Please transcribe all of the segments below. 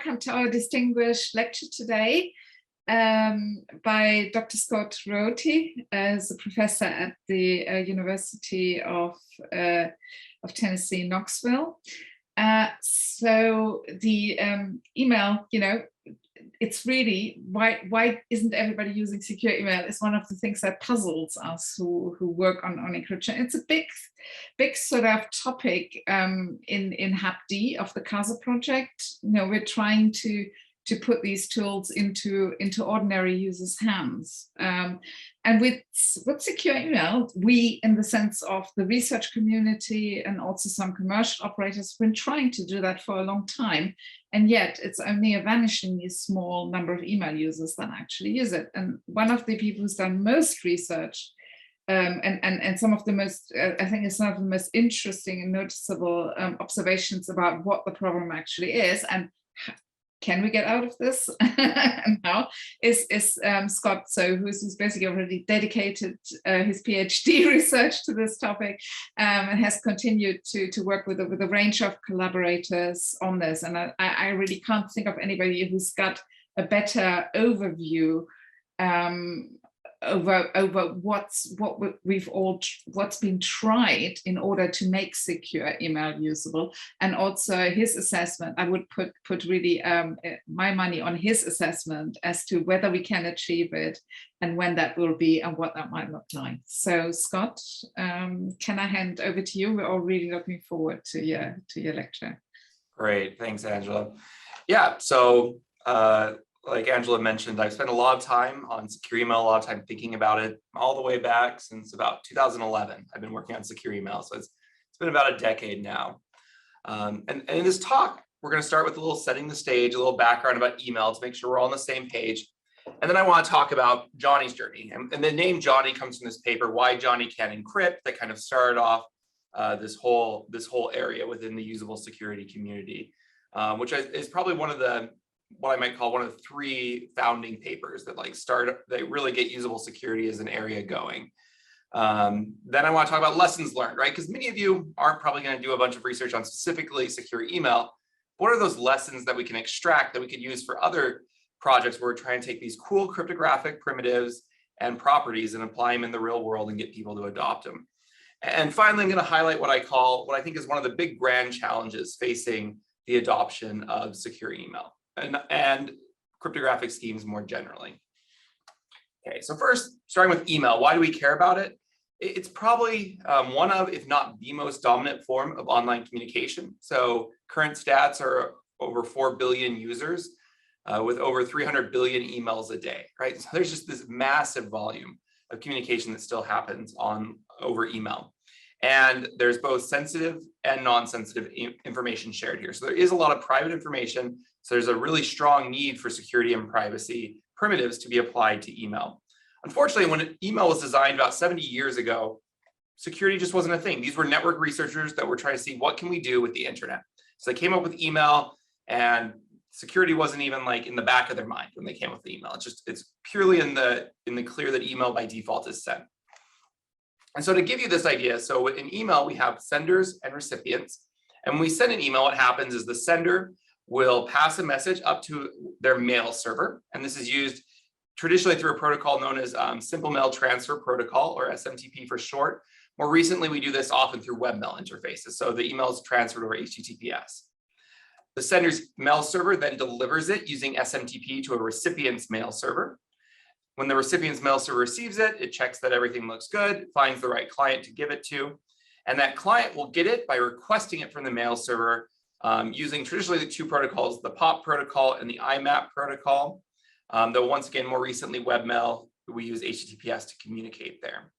welcome to our distinguished lecture today by Dr. Scott Ruoti, as a professor at the University of Tennessee, Knoxville. So the email, it's really, why isn't everybody using secure email? It's one of the things that puzzles us who work on encryption. It's a big sort of topic in HAP-D of the CASA project. We're trying to put these tools into ordinary users' hands. And with secure email, we, in the sense of the research community and also some commercial operators, have been trying to do that for a long time. And yet it's only a vanishingly small number of email users that actually use it. And one of the people who's done most research and some of the most, I think it's some of the most interesting and noticeable observations about what the problem actually is and can we get out of this now, is Scott, who's basically already dedicated his PhD research to this topic and has continued to work with a range of collaborators on this. And I really can't think of anybody who's got a better overview over what's been tried in order to make secure email usable, and also his assessment. I would put really my money on his assessment as to whether we can achieve it and when that will be and what that might look like. So Scott, can I hand over to you? We're all really looking forward to your lecture. Great, thanks, Angela. Yeah, so like Angela mentioned, I've spent a lot of time on secure email, a lot of time thinking about it all the way back since about 2011. I've been working on secure email, so it's been about a decade now. And in this talk, we're going to start with a little setting the stage, a little background about email to make sure we're all on the same page. And then I want to talk about Johnny's journey. And the name Johnny comes from this paper, Why Johnny Can't Encrypt, that kind of started off this whole area within the usable security community, which is probably what I might call one of the three founding papers that really get usable security as an area going. Then I want to talk about lessons learned, right? Because many of you aren't probably going to do a bunch of research on specifically secure email. What are those lessons that we can extract that we could use for other projects where we're trying to take these cool cryptographic primitives and properties and apply them in the real world and get people to adopt them? And finally, I'm going to highlight what I think is one of the big grand challenges facing the adoption of secure email and cryptographic schemes more generally. Okay, so first, starting with email, why do we care about it? It's probably one of, if not the most dominant form of online communication. So current stats are over 4 billion users with over 300 billion emails a day, right? So there's just this massive volume of communication that still happens over email. And there's both sensitive and non-sensitive information shared here. So there is a lot of private information. So there's a really strong need for security and privacy primitives to be applied to email. Unfortunately, when email was designed about 70 years ago, security just wasn't a thing. These were network researchers that were trying to see what can we do with the internet. So they came up with email, and security wasn't even like in the back of their mind when they came up with the email. It's purely in the clear that email by default is sent. And so to give you this idea, so in email, we have senders and recipients. And when we send an email, what happens is the sender will pass a message up to their mail server. And this is used traditionally through a protocol known as Simple Mail Transfer Protocol, or SMTP for short. More recently, we do this often through webmail interfaces. So the email is transferred over HTTPS. The sender's mail server then delivers it using SMTP to a recipient's mail server. When the recipient's mail server receives it, it checks that everything looks good, finds the right client to give it to, and that client will get it by requesting it from the mail server using traditionally the two protocols, the POP protocol and the IMAP protocol. Though once again, more recently, webmail, we use HTTPS to communicate there.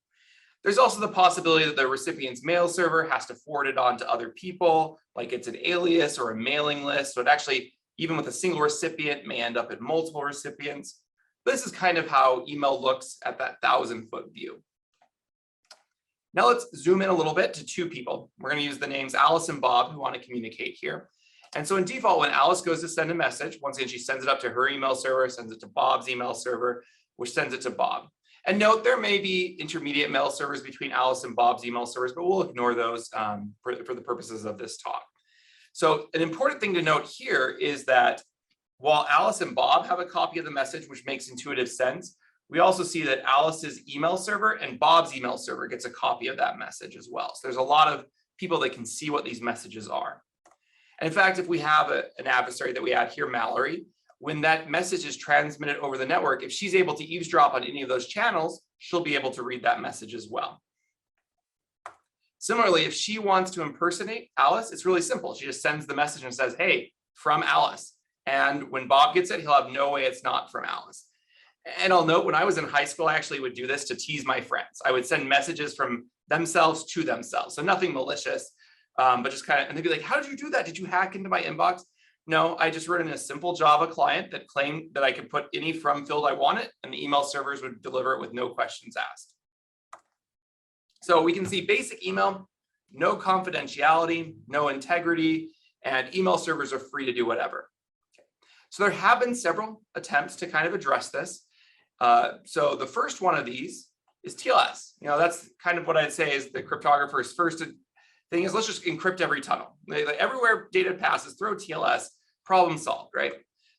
There's also the possibility that the recipient's mail server has to forward it on to other people, like it's an alias or a mailing list. So it actually, even with a single recipient, may end up in multiple recipients. This is kind of how email looks at that 1,000-foot view. Now let's zoom in a little bit to two people. We're going to use the names Alice and Bob who want to communicate here. And so in default, when Alice goes to send a message, once again, she sends it up to her email server, sends it to Bob's email server, which sends it to Bob. And note, there may be intermediate mail servers between Alice and Bob's email servers, but we'll ignore those for the purposes of this talk. So an important thing to note here is that While Alice and Bob have a copy of the message, which makes intuitive sense, we also see that Alice's email server and Bob's email server gets a copy of that message as well. So there's a lot of people that can see what these messages are. And in fact, if we have an adversary that we add here, Mallory, when that message is transmitted over the network, if she's able to eavesdrop on any of those channels, she'll be able to read that message as well. Similarly, if she wants to impersonate Alice, it's really simple. She just sends the message and says, hey, from Alice. And when Bob gets it, he'll have no way it's not from Alice. And I'll note, when I was in high school, I actually would do this to tease my friends. I would send messages from themselves to themselves. So nothing malicious, but just kind of, and they'd be like, how did you do that? Did you hack into my inbox? No, I just wrote in a simple Java client that claimed that I could put any from field I wanted, and the email servers would deliver it with no questions asked. So we can see basic email, no confidentiality, no integrity, and email servers are free to do whatever. Okay. So there have been several attempts to kind of address this. So the first one of these is TLS. You know, that's kind of what I'd say is the cryptographer's first thing is, let's just encrypt every tunnel. Like everywhere data passes, throw TLS, problem solved, right?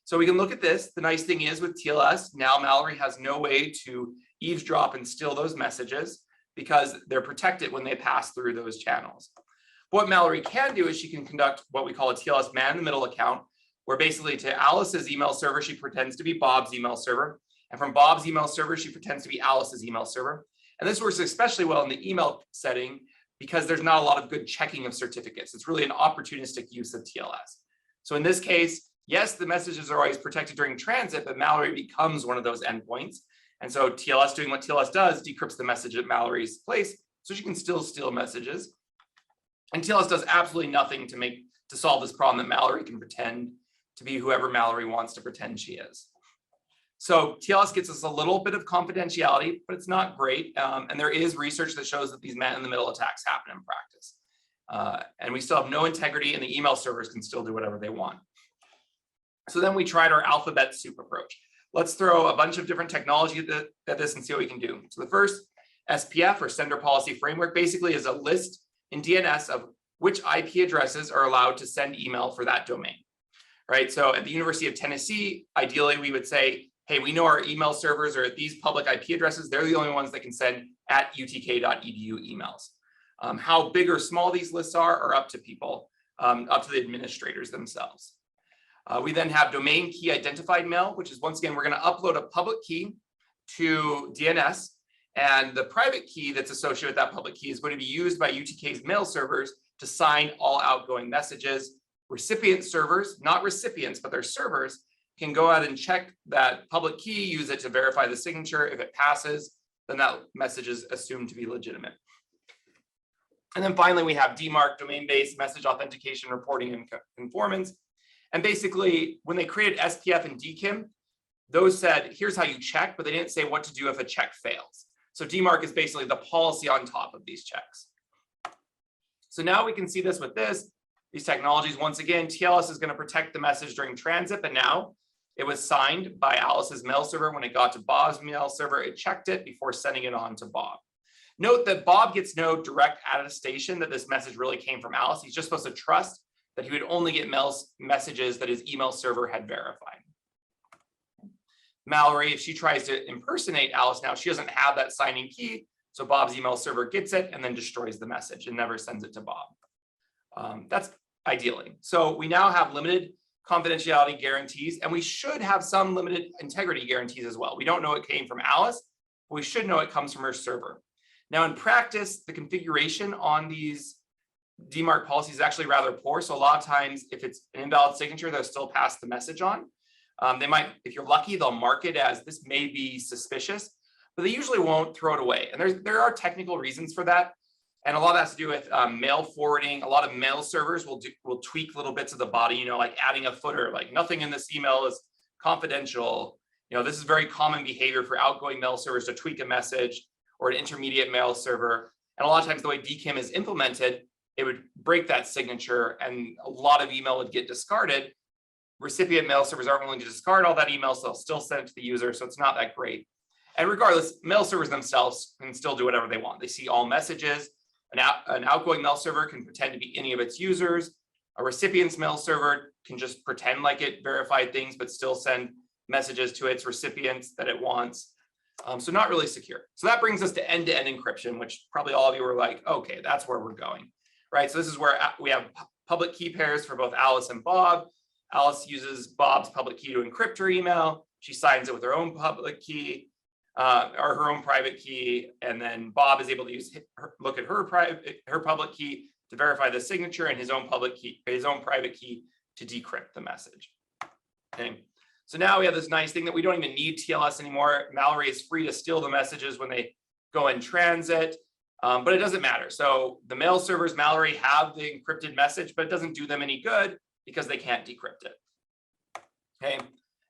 So we can look at this. The nice thing is with TLS, now Mallory has no way to eavesdrop and steal those messages because they're protected when they pass through those channels. What Mallory can do is she can conduct what we call a TLS man-in-the-middle account, where basically to Alice's email server, she pretends to be Bob's email server. And from Bob's email server, she pretends to be Alice's email server. And this works especially well in the email setting because there's not a lot of good checking of certificates. It's really an opportunistic use of TLS. So in this case, yes, the messages are always protected during transit, but Mallory becomes one of those endpoints. And so TLS doing what TLS does, decrypts the message at Mallory's place, so she can still steal messages. And TLS does absolutely nothing to solve this problem that Mallory can pretend to be whoever Mallory wants to pretend she is. So TLS gets us a little bit of confidentiality, but it's not great. And there is research that shows that these man-in-the-middle attacks happen in practice. And we still have no integrity, and the email servers can still do whatever they want. So then we tried our alphabet soup approach. Let's throw a bunch of different technology at this and see what we can do. So the first, SPF, or Sender Policy Framework, basically is a list in DNS of which IP addresses are allowed to send email for that domain, right? So at the University of Tennessee, ideally we would say, hey, we know our email servers are at these public IP addresses. They're the only ones that can send at utk.edu emails. How big or small these lists are up to people, up to the administrators themselves. We then have domain key identified mail, which is, once again, we're going to upload a public key to DNS. And the private key that's associated with that public key is going to be used by UTK's mail servers to sign all outgoing messages. Recipient servers, not recipients, but their servers, can go out and check that public key, use it to verify the signature. If it passes, then that message is assumed to be legitimate. And then finally, we have DMARC, domain-based message authentication, reporting, and conformance. And basically, when they created SPF and DKIM, those said, here's how you check, but they didn't say what to do if a check fails. So DMARC is basically the policy on top of these checks. So now we can see this with these technologies. Once again, TLS is going to protect the message during transit, but now it was signed by Alice's mail server. When it got to Bob's mail server, it checked it before sending it on to Bob. Note that Bob gets no direct attestation that this message really came from Alice. He's just supposed to trust that he would only get messages that his email server had verified. Mallory, if she tries to impersonate Alice now, she doesn't have that signing key, so Bob's email server gets it and then destroys the message and never sends it to Bob. That's ideally. So we now have limited confidentiality guarantees, and we should have some limited integrity guarantees as well. We don't know it came from Alice, but we should know it comes from her server. Now, in practice, the configuration on these DMARC policies is actually rather poor. So a lot of times, if it's an invalid signature, they'll still pass the message on. They might, if you're lucky, they'll mark it as this may be suspicious, but they usually won't throw it away. And there are technical reasons for that. And a lot of that has to do with mail forwarding. A lot of mail servers will tweak little bits of the body, you know, like adding a footer, like nothing in this email is confidential. You know, this is very common behavior for outgoing mail servers to tweak a message or an intermediate mail server. And a lot of times the way DKIM is implemented, it would break that signature and a lot of email would get discarded. Recipient mail servers aren't willing to discard all that email, so they'll still send it to the user. So it's not that great. And regardless, mail servers themselves can still do whatever they want. They see all messages. An outgoing mail server can pretend to be any of its users. A recipient's mail server can just pretend like it verified things, but still send messages to its recipients that it wants. So not really secure. So that brings us to end-to-end encryption, which probably all of you were like, okay, that's where we're going, right? So this is where we have public key pairs for both Alice and Bob. Alice uses Bob's public key to encrypt her email. She signs it with her own public key or her own private key. And then Bob is able to look at her public key to verify the signature and his own private key to decrypt the message. Okay. So now we have this nice thing that we don't even need TLS anymore. Mallory is free to steal the messages when they go in transit, but it doesn't matter. So the mail servers, Mallory, have the encrypted message, but it doesn't do them any good because they can't decrypt it. Okay.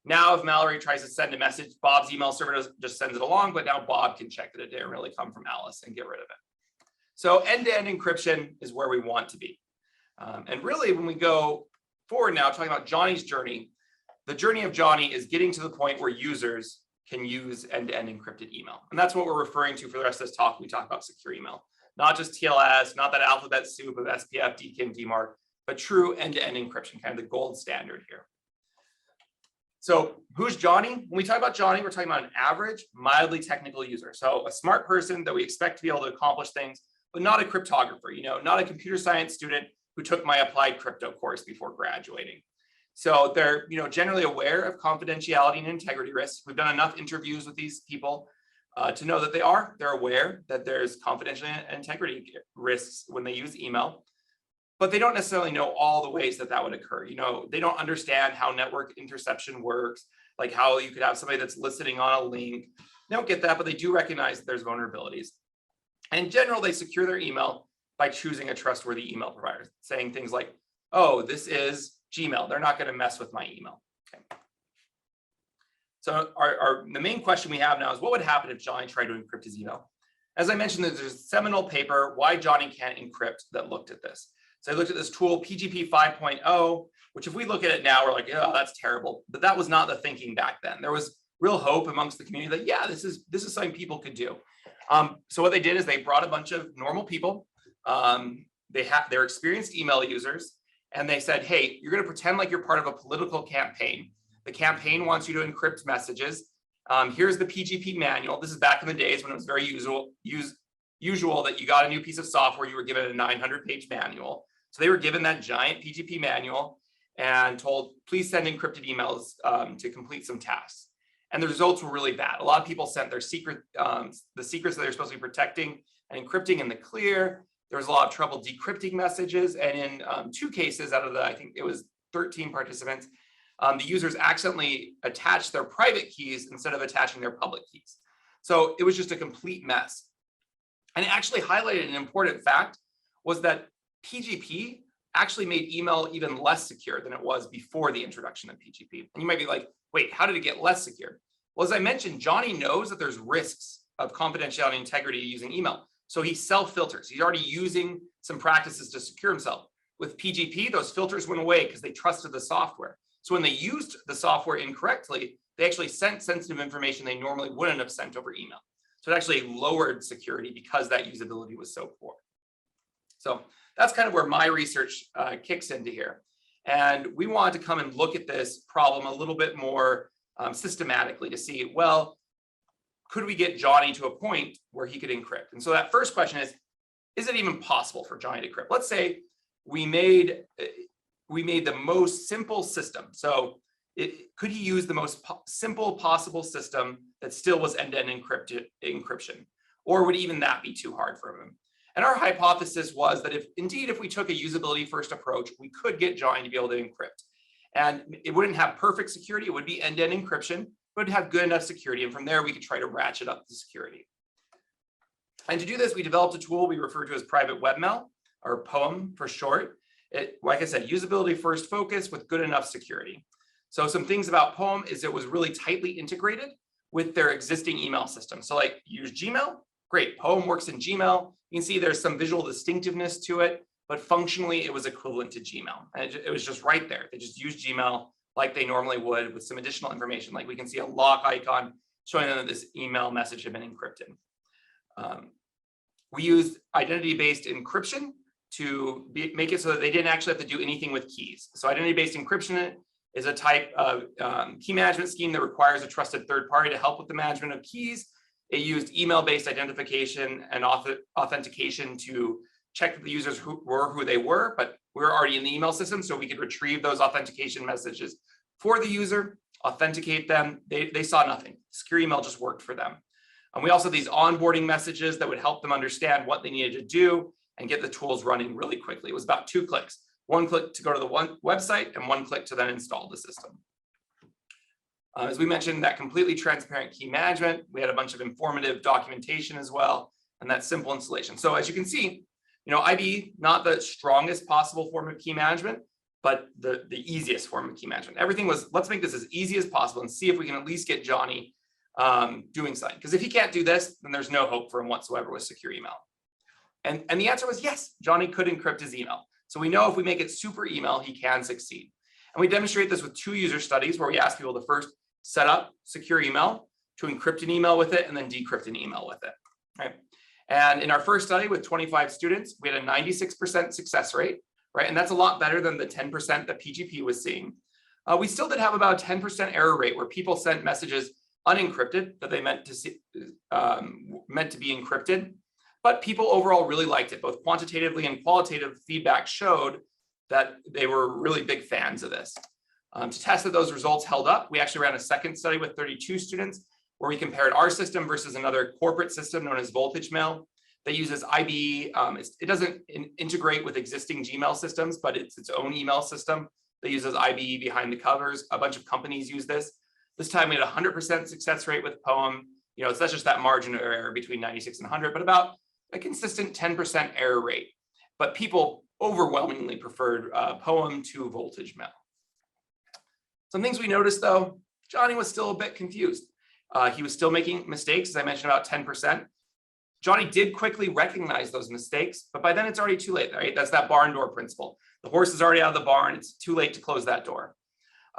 Now, if Mallory tries to send a message, Bob's email server just sends it along, but now Bob can check that it didn't really come from Alice and get rid of it. So end-to-end encryption is where we want to be. And really, when we go forward now, talking about Johnny's journey, the journey of Johnny is getting to the point where users can use end-to-end encrypted email. And that's what we're referring to for the rest of this talk. We talk about secure email, not just TLS, not that alphabet soup of SPF, DKIM, DMARC, but true end-to-end encryption, kind of the gold standard here. So who's Johnny? When we talk about Johnny, we're talking about an average, mildly technical user. So a smart person that we expect to be able to accomplish things, but not a cryptographer, not a computer science student who took my applied crypto course before graduating. So they're generally aware of confidentiality and integrity risks. We've done enough interviews with these people to know that they're aware that there's confidentiality and integrity risks when they use email, but they don't necessarily know all the ways that would occur. They don't understand how network interception works, like how you could have somebody that's listening on a link. They don't get that, but they do recognize that there's vulnerabilities. And in general, they secure their email by choosing a trustworthy email provider, saying things like, oh, this is Gmail. They're not going to mess with my email. Okay. So the main question we have now is what would happen if Johnny tried to encrypt his email? As I mentioned, there's a seminal paper, Why Johnny Can't Encrypt, that looked at this. So I looked at this tool, PGP 5.0, which if we look at it now, we're like, oh, that's terrible. But that was not the thinking back then. There was real hope amongst the community that, yeah, this is something people could do. So what they did is they brought a bunch of normal people. They're experienced email users. And they said, hey, you're going to pretend like you're part of a political campaign. The campaign wants you to encrypt messages. Here's the PGP manual. This is back in the days when it was very usual that you got a new piece of software, you were given a 900-page manual. So they were given that giant PGP manual and told, please send encrypted emails to complete some tasks. And the results were really bad. A lot of people sent their the secrets that they're supposed to be protecting and encrypting in the clear. There was a lot of trouble decrypting messages. And in 2 cases out of I think it was 13 participants, the users accidentally attached their private keys instead of attaching their public keys. So it was just a complete mess. And it actually highlighted an important fact was that PGP actually made email even less secure than it was before the introduction of PGP. And you might be like, wait, how did it get less secure? Well, as I mentioned, Johnny knows that there's risks of confidentiality and integrity using email. So he self-filters. He's already using some practices to secure himself. With PGP, those filters went away because they trusted the software. So when they used the software incorrectly, they actually sent sensitive information they normally wouldn't have sent over email. So it actually lowered security because that usability was so poor. So that's kind of where my research kicks into here. And we wanted to come and look at this problem a little bit more systematically to see, well, could we get Johnny to a point where he could encrypt? And so that first question is it even possible for Johnny to encrypt? Let's say we made the most simple system. So could he use the most simple possible system that still was end-to-end encryption? Or would even that be too hard for him? And our hypothesis was that if we took a usability first approach, we could get Johnny to be able to encrypt. And it wouldn't have perfect security. It would be end-to-end encryption, but it'd have good enough security. And from there, we could try to ratchet up the security. And to do this, we developed a tool we refer to as private webmail, or POEM for short. Like I said, usability first focus with good enough security. So some things about POEM is it was really tightly integrated with their existing email system. So like use Gmail, great, POEM works in Gmail. You can see there's some visual distinctiveness to it, but functionally it was equivalent to Gmail. And it was just right there. They just used Gmail like they normally would with some additional information. Like we can see a lock icon showing them that this email message had been encrypted. We used identity-based encryption make it so that they didn't actually have to do anything with keys. So identity-based encryption is a type of key management scheme that requires a trusted third party to help with the management of keys. It used email-based identification and authentication to check that the users were who they were, but we were already in the email system, so we could retrieve those authentication messages for the user, authenticate them. They saw nothing. Secure email just worked for them. And we also had these onboarding messages that would help them understand what they needed to do and get the tools running really quickly. It was about 2 clicks. 1 click to go to the website and 1 click to then install the system. As we mentioned, that completely transparent key management, we had a bunch of informative documentation as well, and that simple installation. So as you can see, IBE, not the strongest possible form of key management, but the easiest form of key management. Everything was, let's make this as easy as possible and see if we can at least get Johnny doing something. Because if he can't do this, then there's no hope for him whatsoever with secure email. And the answer was yes, Johnny could encrypt his email. So we know if we make it super email, he can succeed. And we demonstrate this with 2 user studies where we ask people to first set up secure email, to encrypt an email with it, and then decrypt an email with it, right? And in our first study with 25 students, we had a 96% success rate, right? And that's a lot better than the 10% that PGP was seeing. We still did have about a 10% error rate where people sent messages unencrypted that they meant to be encrypted. But people overall really liked it. Both quantitatively and qualitative feedback showed that they were really big fans of this. To test that those results held up, we actually ran a second study with 32 students where we compared our system versus another corporate system known as Voltage Mail that uses IBE. It doesn't integrate with existing Gmail systems, but it's its own email system that uses IBE behind the covers. A bunch of companies use this. This time we had a 100% success rate with Poem. So that's just that margin of error between 96 and 100, but about a consistent 10% error rate. But people overwhelmingly preferred Poem to Voltage Mail. Some things we noticed though, Johnny was still a bit confused. He was still making mistakes, as I mentioned, about 10%. Johnny did quickly recognize those mistakes, but by then it's already too late, right? That's that barn door principle. The horse is already out of the barn. It's too late to close that door.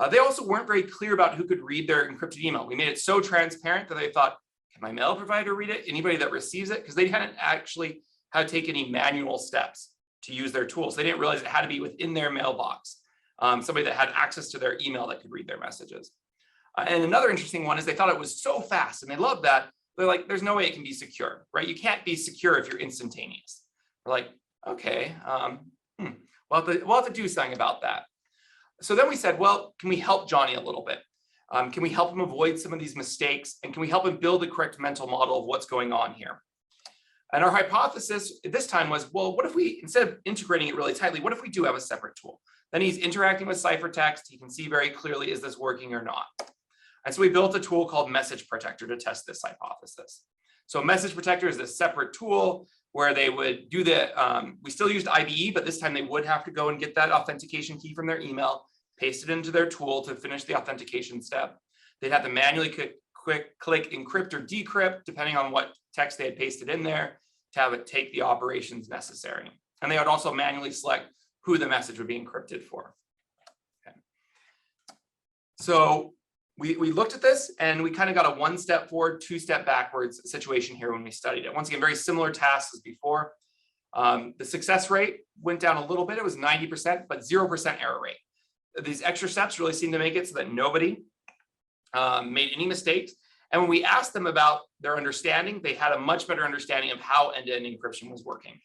They also weren't very clear about who could read their encrypted email. We made it so transparent that they thought, can my mail provider read it? Anybody that receives it? Because they hadn't actually had to take any manual steps to use their tools. They didn't realize it had to be within their mailbox. Somebody that had access to their email that could read their messages. And another interesting one is they thought it was so fast and they loved that. They're like, there's no way it can be secure, right? You can't be secure if you're instantaneous. We're like, okay, we'll have to do something about that. So then we said, well, can we help Johnny a little bit? Can we help him avoid some of these mistakes? And can we help him build the correct mental model of what's going on here? And our hypothesis at this time was, well, what if we, instead of integrating it really tightly, what if we do have a separate tool? Then he's interacting with ciphertext. He can see very clearly, is this working or not? And so we built a tool called Message Protector to test this hypothesis. So Message Protector is a separate tool where they would do we still used IBE, but this time they would have to go and get that authentication key from their email, paste it into their tool to finish the authentication step. They'd have to manually click encrypt or decrypt, depending on what text they had pasted in there, to have it take the operations necessary. And they would also manually select who the message would be encrypted for. Okay. So we looked at this and we kind of got a 1-step forward, 2-step backwards situation here when we studied it. Once again, very similar tasks as before. The success rate went down a little bit. It was 90%, but 0% error rate. These extra steps really seemed to make it so that nobody made any mistakes. And when we asked them about their understanding, they had a much better understanding of how end-to-end encryption was working.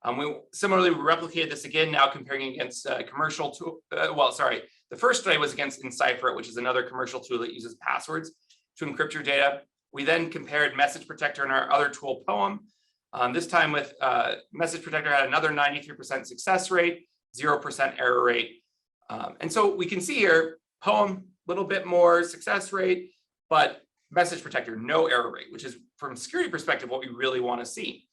We replicated this again, now comparing against commercial tool. The first study was against Encipher, which is another commercial tool that uses passwords to encrypt your data. We then compared Message Protector and our other tool, Poem. This time with Message Protector had another 93% success rate, 0% error rate. And so we can see here, Poem, a little bit more success rate, but Message Protector, no error rate, which is from a security perspective, what we really want to see.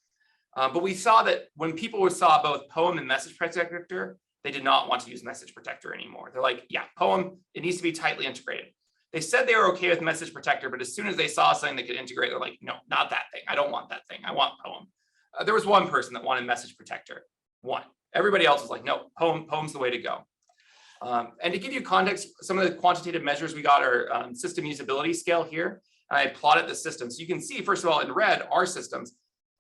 But we saw that when people saw both Poem and Message Protector, they did not want to use Message Protector anymore. They're like, yeah, Poem, it needs to be tightly integrated. They said they were okay with Message Protector, but as soon as they saw something they could integrate, they're like, no, not that thing. I don't want that thing. I want Poem. There was one person that wanted Message Protector. One. Everybody else was like, no, Poem's the way to go. And to give you context, some of the quantitative measures we got are system usability scale here. I plotted the system. So you can see, first of all, in red, our systems,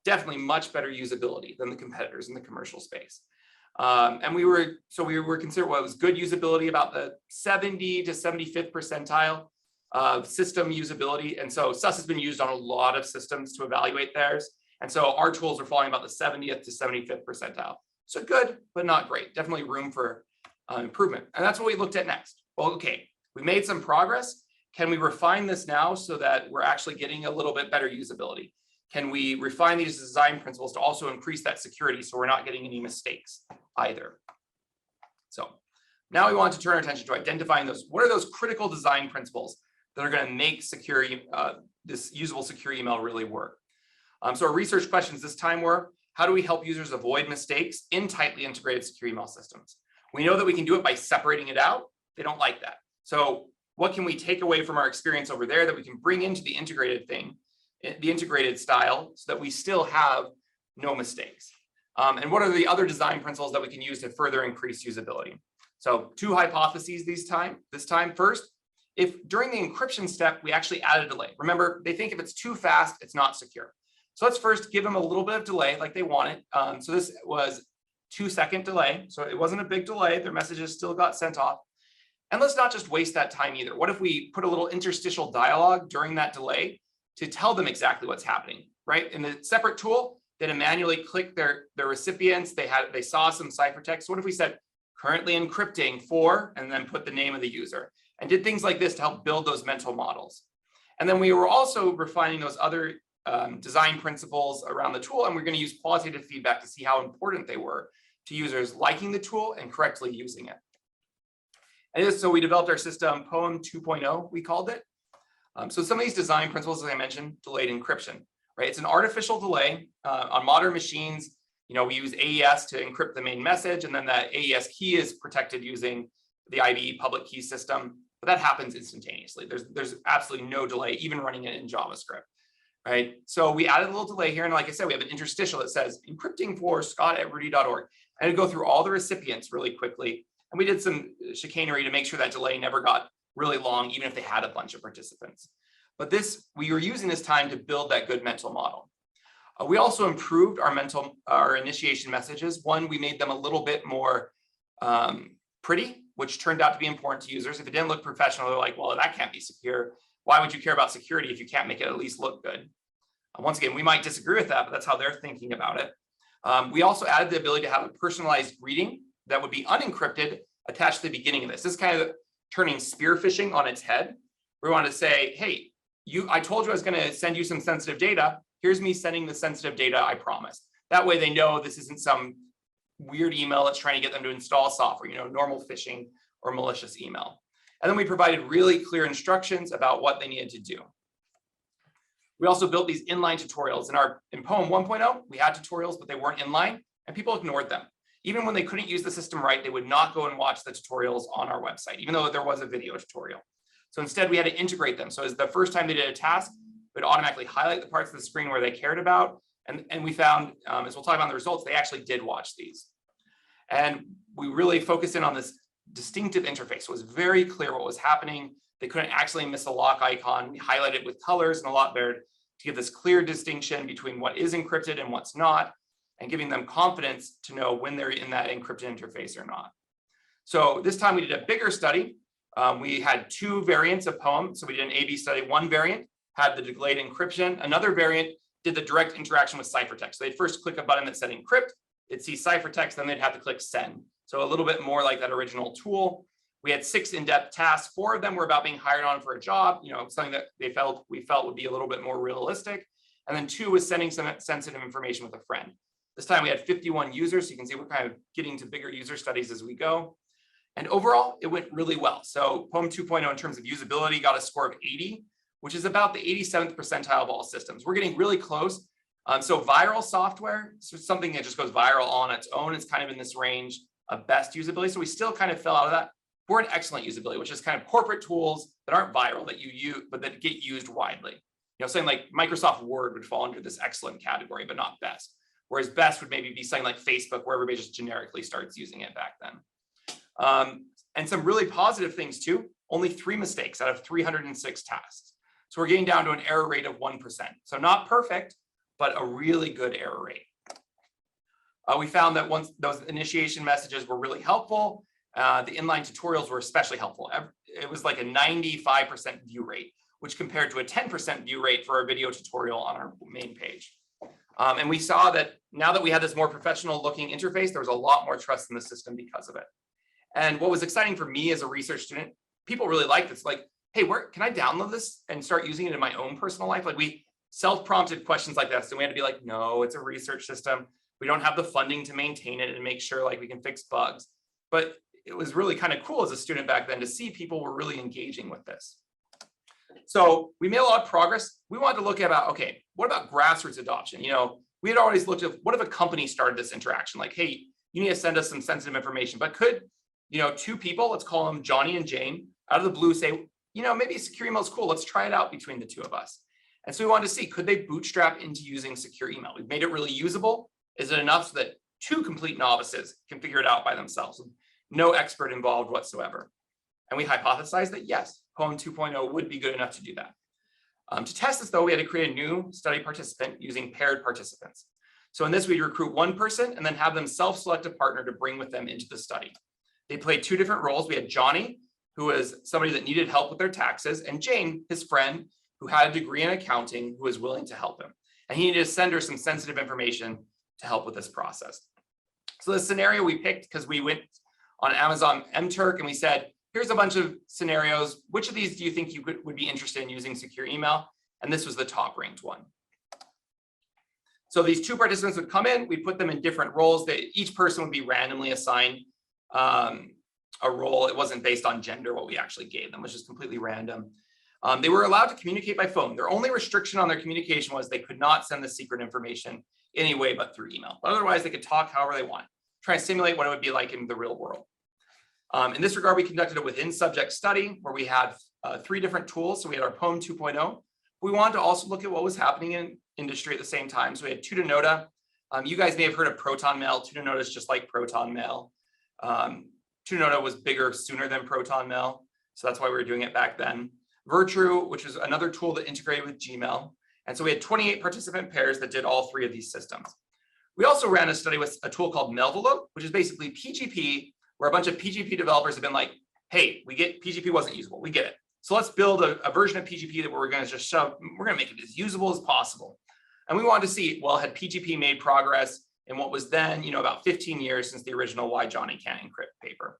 definitely much better usability than the competitors in the commercial space. And we were considered what was good usability, about the 70 to 75th percentile of system usability. And so SUS has been used on a lot of systems to evaluate theirs. And so our tools are falling about the 70th to 75th percentile. So good, but not great. Definitely room for improvement. And that's what we looked at next. Well, okay, we made some progress. Can we refine this now so that we're actually getting a little bit better usability? Can we refine these design principles to also increase that security so we're not getting any mistakes either? So now we want to turn our attention to identifying those. What are those critical design principles that are going to make security, this usable secure email really work? So our research questions this time were, how do we help users avoid mistakes in tightly integrated secure email systems? We know that we can do it by separating it out. They don't like that. So what can we take away from our experience over there that we can bring into the integrated thing, the integrated style, so that we still have no mistakes? And what are the other design principles that we can use to further increase usability? So two hypotheses this time. First, if during the encryption step, we actually add a delay. Remember, they think if it's too fast, it's not secure. So let's first give them a little bit of delay like they want it. So this was 2-second delay. So it wasn't a big delay. Their messages still got sent off. And let's not just waste that time either. What if we put a little interstitial dialogue during that delay to tell them exactly what's happening, right? In the separate tool, they had to manually click their recipients. They saw some ciphertext. What if we said, currently encrypting for, and then put the name of the user, and did things like this to help build those mental models? And then we were also refining those other design principles around the tool, and we're going to use qualitative feedback to see how important they were to users liking the tool and correctly using it. And so we developed our system, POEM 2.0, we called it. So some of these design principles, as I mentioned, delayed encryption, right? It's an artificial delay. On modern machines, we use AES to encrypt the main message, and then that AES key is protected using the IBE public key system, but that happens instantaneously. There's absolutely no delay, even running it in JavaScript. Right? So we added a little delay here. And like I said, we have an interstitial that says encrypting for scott@ruoti.org. And it'd go through all the recipients really quickly. And we did some chicanery to make sure that delay never got really long, even if they had a bunch of participants. But we were using this time to build that good mental model. We also improved our initiation messages. One, we made them a little bit more pretty, which turned out to be important to users. If it didn't look professional, they're like, well, that can't be secure. Why would you care about security if you can't make it at least look good? Once again, we might disagree with that, but that's how they're thinking about it. We also added the ability to have a personalized greeting that would be unencrypted attached to the beginning of this. This is kind of turning spear phishing on its head. We want to say, hey, I told you I was going to send you some sensitive data. Here's me sending the sensitive data I promised. That way they know this isn't some weird email that's trying to get them to install software, normal phishing or malicious email. And then we provided really clear instructions about what they needed to do. We also built these inline tutorials. In POEM 1.0, we had tutorials, but they weren't inline, and people ignored them. Even when they couldn't use the system right, they would not go and watch the tutorials on our website, even though there was a video tutorial. So instead, we had to integrate them. So as the first time they did a task, it would automatically highlight the parts of the screen where they cared about. And we found, as we'll talk about in the results, they actually did watch these. And we really focused in on this distinctive interface. So it was very clear what was happening. They couldn't actually miss a lock icon. We highlighted it with colors and a lot better to give this clear distinction between what is encrypted and what's not, and giving them confidence to know when they're in that encrypted interface or not. So this time we did a bigger study. We had 2 variants of POEM. So we did an A/B study. One variant had the delayed encryption. Another variant did the direct interaction with ciphertext. So they'd first click a button that said encrypt. They'd see ciphertext, then they'd have to click send. So a little bit more like that original tool. We had 6 in-depth tasks. 4 of them were about being hired on for a job, something that we felt would be a little bit more realistic. And then 2 was sending some sensitive information with a friend. This time we had 51 users, so you can see we're kind of getting to bigger user studies as we go. And overall, it went really well. So POEM 2.0 in terms of usability got a score of 80, which is about the 87th percentile of all systems. We're getting really close. So viral software, so something that just goes viral on its own, is kind of in this range of best usability. So we still kind of fell out of that. We're an excellent usability, which is kind of corporate tools that aren't viral that you use, but that get used widely. Something like Microsoft Word would fall under this excellent category, but not best. Whereas best would maybe be something like Facebook, where everybody just generically starts using it back then. And some really positive things too, only 3 mistakes out of 306 tasks. So we're getting down to an error rate of 1%. So not perfect, but a really good error rate. We found that once those initiation messages were really helpful, the inline tutorials were especially helpful. It was like a 95% view rate, which compared to a 10% view rate for our video tutorial on our main page. And we saw that now that we had this more professional looking interface, there was a lot more trust in the system because of it. And what was exciting for me as a research student, people really liked this. Like, hey, can I download this and start using it in my own personal life? Like, we self-prompted questions like this, and we had to be like, no, it's a research system. We don't have the funding to maintain it and make sure like we can fix bugs. But it was really kind of cool as a student back then to see people were really engaging with this. So we made a lot of progress. We wanted to look at okay, what about grassroots adoption? We had always looked at what if a company started this interaction? Like, hey, you need to send us some sensitive information. But could, two people, let's call them Johnny and Jane, out of the blue say, maybe secure email is cool. Let's try it out between the two of us. And so we wanted to see, could they bootstrap into using secure email? We've made it really usable. Is it enough so that two complete novices can figure it out by themselves? No expert involved whatsoever. And we hypothesized that yes, POEM 2.0 would be good enough to do that. To test this though, we had to create a new study participant using paired participants. So in this, we'd recruit one person and then have them self-select a partner to bring with them into the study. They played two different roles. We had Johnny, who was somebody that needed help with their taxes, and Jane, his friend, who had a degree in accounting, who was willing to help him. And he needed to send her some sensitive information to help with this process. So the scenario we picked, because we went on Amazon MTurk and we said, here's a bunch of scenarios. Which of these do you think you would be interested in using secure email? And this was the top ranked one. So these two participants would come in, we put them in different roles. Each person would be randomly assigned a role. It wasn't based on gender, what we actually gave them, which is completely random. They were allowed to communicate by phone. Their only restriction on their communication was they could not send the secret information any way but through email. But otherwise, they could talk however they want, try and simulate what it would be like in the real world. In this regard, we conducted a within subject study where we had 3 different tools. So we had our POEM 2.0. We wanted to also look at what was happening in industry at the same time. So we had Tutanota. You guys may have heard of Proton Mail. Tutanota is just like Proton Mail. Tutanota was bigger sooner than Proton Mail. So that's why we were doing it back then. Virtru, which is another tool that integrated with Gmail. And so we had 28 participant pairs that did all 3 of these systems. We also ran a study with a tool called Melvelope, which is basically PGP, where a bunch of PGP developers have been like, hey, we get PGP wasn't usable, we get it. So let's build a version of PGP that we're going to just we're going to make it as usable as possible. And we wanted to see, well, had PGP made progress in what was then, about 15 years since the original Why Johnny Can't Encrypt paper.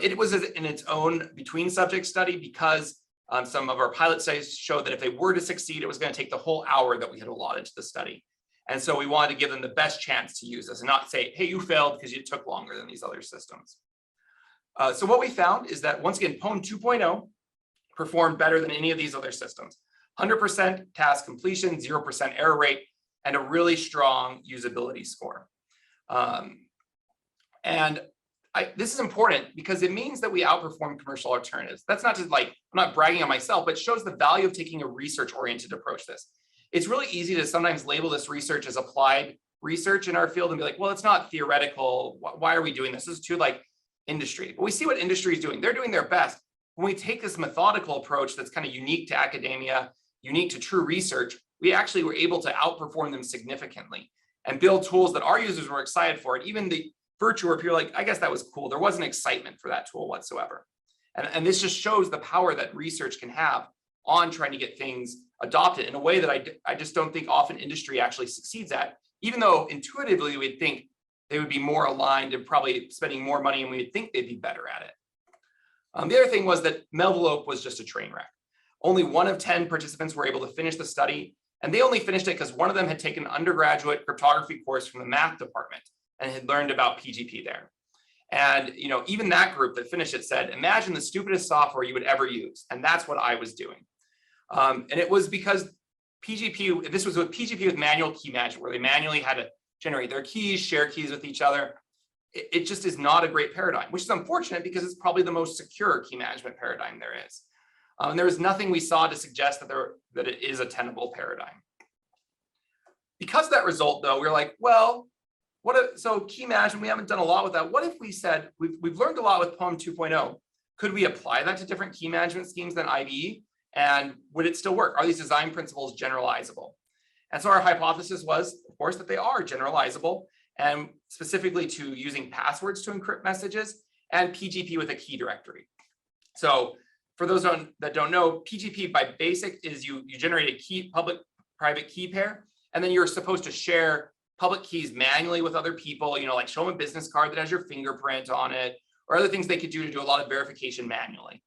It was in its own between subject study because some of our pilot studies showed that if they were to succeed, it was going to take the whole hour that we had allotted to the study. And so we wanted to give them the best chance to use this and not say, hey, you failed because it took longer than these other systems. So what we found is that once again, POEM 2.0 performed better than any of these other systems. 100% task completion, 0% error rate, and a really strong usability score. This is important because it means that we outperform commercial alternatives. That's not just like, I'm not bragging on myself, but it shows the value of taking a research-oriented approach to this. It's really easy to sometimes label this research as applied research in our field and be like, well, it's not theoretical. Why are we doing this? This is too like industry. But we see what industry is doing. They're doing their best. When we take this methodical approach that's kind of unique to academia, unique to true research, we actually were able to outperform them significantly and build tools that our users were excited for. And even the Virtue, where people are like, I guess that was cool. There wasn't excitement for that tool whatsoever. And this just shows the power that research can have on trying to get things adopted in a way that I just don't think often industry actually succeeds at, even though intuitively we'd think they would be more aligned and probably spending more money and we'd think they'd be better at it. The other thing was that Melvelope was just a train wreck. Only 1 of 10 participants were able to finish the study, and they only finished it because one of them had taken an undergraduate cryptography course from the math department and had learned about PGP there. And even that group that finished it said, imagine the stupidest software you would ever use. And that's what I was doing. And it was because PGP, this was with PGP with manual key management, where they manually had to generate their keys, share keys with each other. It just is not a great paradigm, which is unfortunate because it's probably the most secure key management paradigm there is. And there was nothing we saw to suggest that it is a tenable paradigm. Because of that result, though, we were like, well, so key management, we haven't done a lot with that. What if we said, we've learned a lot with POEM 2.0. Could we apply that to different key management schemes than IBE? And would it still work? Are these design principles generalizable? And so our hypothesis was, of course, that they are generalizable, and specifically to using passwords to encrypt messages and PGP with a key directory. So for those that don't know, PGP by basic is you generate a key public-private key pair, and then you're supposed to share public keys manually with other people, like show them a business card that has your fingerprint on it, or other things they could do to do a lot of verification manually.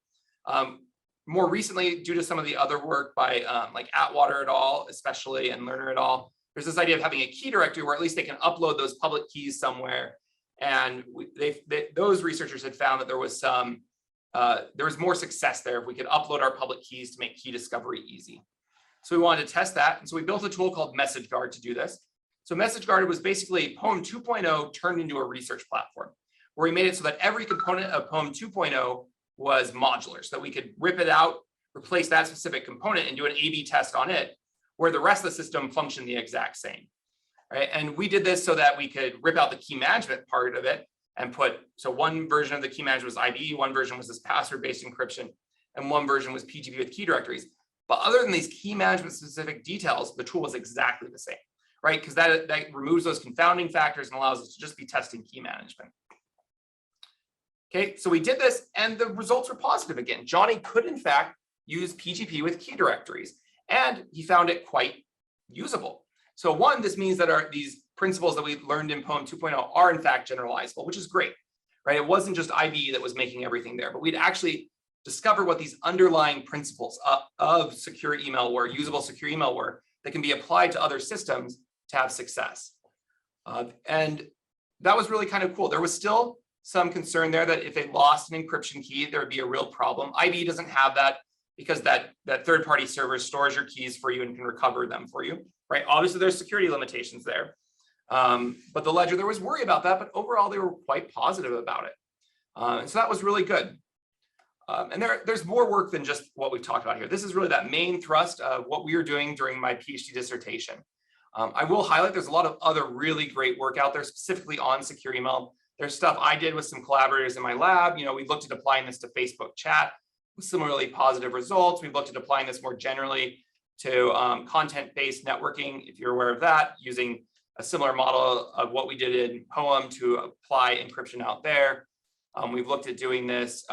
More recently, due to some of the other work by like Atwater et al., especially, and Lerner et al., there's this idea of having a key directory where at least they can upload those public keys somewhere. And those researchers had found that there was more success there if we could upload our public keys to make key discovery easy. So we wanted to test that. And so we built a tool called MessageGuard to do this. So MessageGuard was basically POEM 2.0 turned into a research platform, where we made it so that every component of POEM 2.0 was modular, so that we could rip it out, replace that specific component, and do an A/B test on it, where the rest of the system functioned the exact same. Right? And we did this so that we could rip out the key management part of it and so one version of the key management was IBE, one version was this password-based encryption, and one version was PGP with key directories. But other than these key management specific details, the tool was exactly the same, right? Because that removes those confounding factors and allows us to just be testing key management. Okay, so we did this and the results were positive again. Johnny could in fact use PGP with key directories, and he found it quite usable. So one, this means that these principles that we learned in POEM 2.0 are in fact generalizable, which is great, right? It wasn't just IBE that was making everything there, but we'd actually discover what these underlying principles of secure email were, usable secure email were, that can be applied to other systems to have success. And that was really kind of cool. There was still some concern there that if they lost an encryption key, there would be a real problem. IBE doesn't have that because that third-party server stores your keys for you and can recover them for you, right? Obviously, there's security limitations there. But the ledger, there was worry about that, but overall, they were quite positive about it. And so that was really good. And there's more work than just what we've talked about here. This is really that main thrust of what we were doing during my PhD dissertation. I will highlight there's a lot of other really great work out there, specifically on secure email. There's stuff I did with some collaborators in my lab. We looked at applying this to Facebook chat with similarly positive results. We've looked at applying this more generally to content-based networking, if you're aware of that, using a similar model of what we did in POEM to apply encryption out there. We've looked at doing this.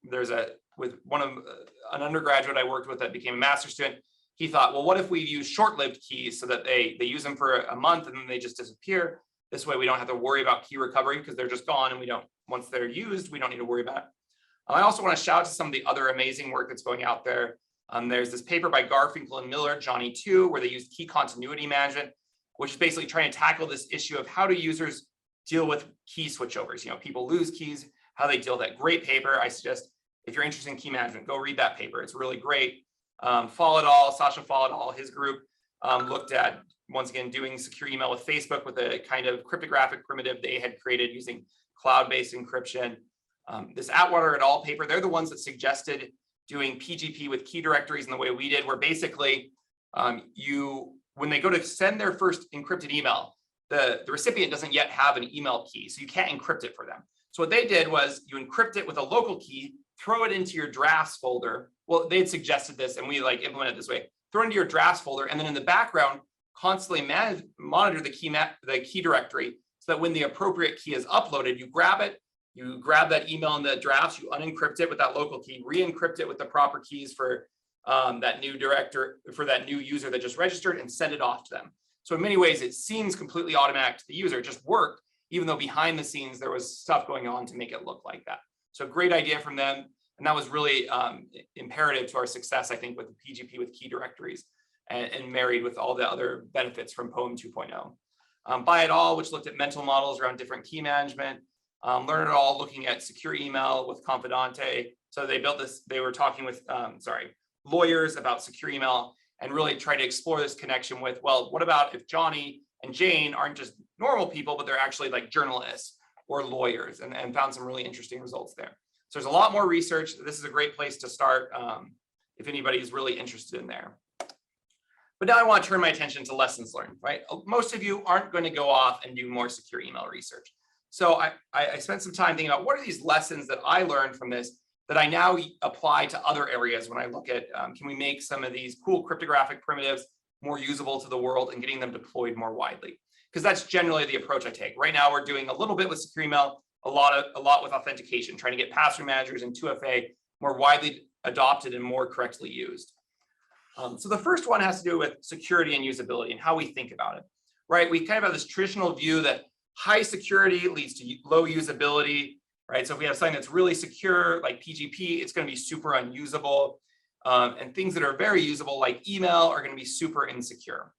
With an undergraduate I worked with that became a master's student. He thought, well, what if we use short-lived keys so that they use them for a month and then they just disappear? This way we don't have to worry about key recovery because they're just gone, and once they're used, we don't need to worry about it. I also want to shout out to some of the other amazing work that's going out there. There's this paper by Garfinkel and Miller, Johnny 2, where they use key continuity management, which is basically trying to tackle this issue of how do users deal with key switchovers. People lose keys, how they deal with that. Great paper. I suggest if you're interested in key management, go read that paper. It's really great. Sasha Fall, his group looked at, once again, doing secure email with Facebook with a kind of cryptographic primitive they had created using cloud-based encryption. This Atwater et al. Paper, they're the ones that suggested doing PGP with key directories in the way we did, where basically when they go to send their first encrypted email, the recipient doesn't yet have an email key, so you can't encrypt it for them. So what they did was you encrypt it with a local key, throw it into your drafts folder. Well, they'd suggested this and we implemented it this way. Throw it into your drafts folder, and then in the background, constantly monitor the key directory so that when the appropriate key is uploaded, you grab it, you grab that email in the drafts, you unencrypt it with that local key, re-encrypt it with the proper keys for that new user that just registered, and send it off to them. So in many ways, it seems completely automatic to the user. It just worked, even though behind the scenes, there was stuff going on to make it look like that. So great idea from them. And that was really imperative to our success, I think, with the PGP with key directories and married with all the other benefits from POEM 2.0. By et al., which looked at mental models around different key management. Learn it all looking at secure email with Confidante. So they built this, they were talking with, lawyers about secure email and really try to explore this connection with, well, what about if Johnny and Jane aren't just normal people, but they're actually like journalists or lawyers, and found some really interesting results there. So there's a lot more research. This is a great place to start if anybody's really interested in there. But now I want to turn my attention to lessons learned, right? Most of you aren't going to go off and do more secure email research. So I spent some time thinking about what are these lessons that I learned from this that I now apply to other areas when I look at, can we make some of these cool cryptographic primitives more usable to the world and getting them deployed more widely. Because that's generally the approach I take. Right now, we're doing a little bit with secure email, a lot with authentication, trying to get password managers and 2FA more widely adopted and more correctly used. So the first one has to do with security and usability and how we think about it, right? We kind of have this traditional view that high security leads to low usability, right? So if we have something that's really secure, like PGP, it's going to be super unusable. And things that are very usable, like email, are going to be super insecure.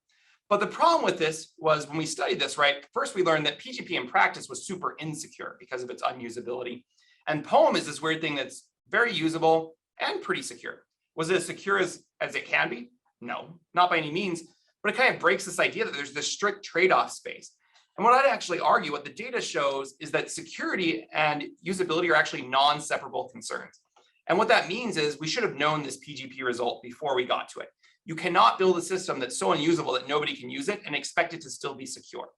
But the problem with this was when we studied this, right? First, we learned that PGP in practice was super insecure because of its unusability. And POEM is this weird thing that's very usable and pretty secure. Was it as secure as it can be? No, not by any means. But it kind of breaks this idea that there's this strict trade-off space. And what I'd actually argue, what the data shows, is that security and usability are actually non-separable concerns. And what that means is we should have known this PGP result before we got to it. You cannot build a system that's so unusable that nobody can use it and expect it to still be secure.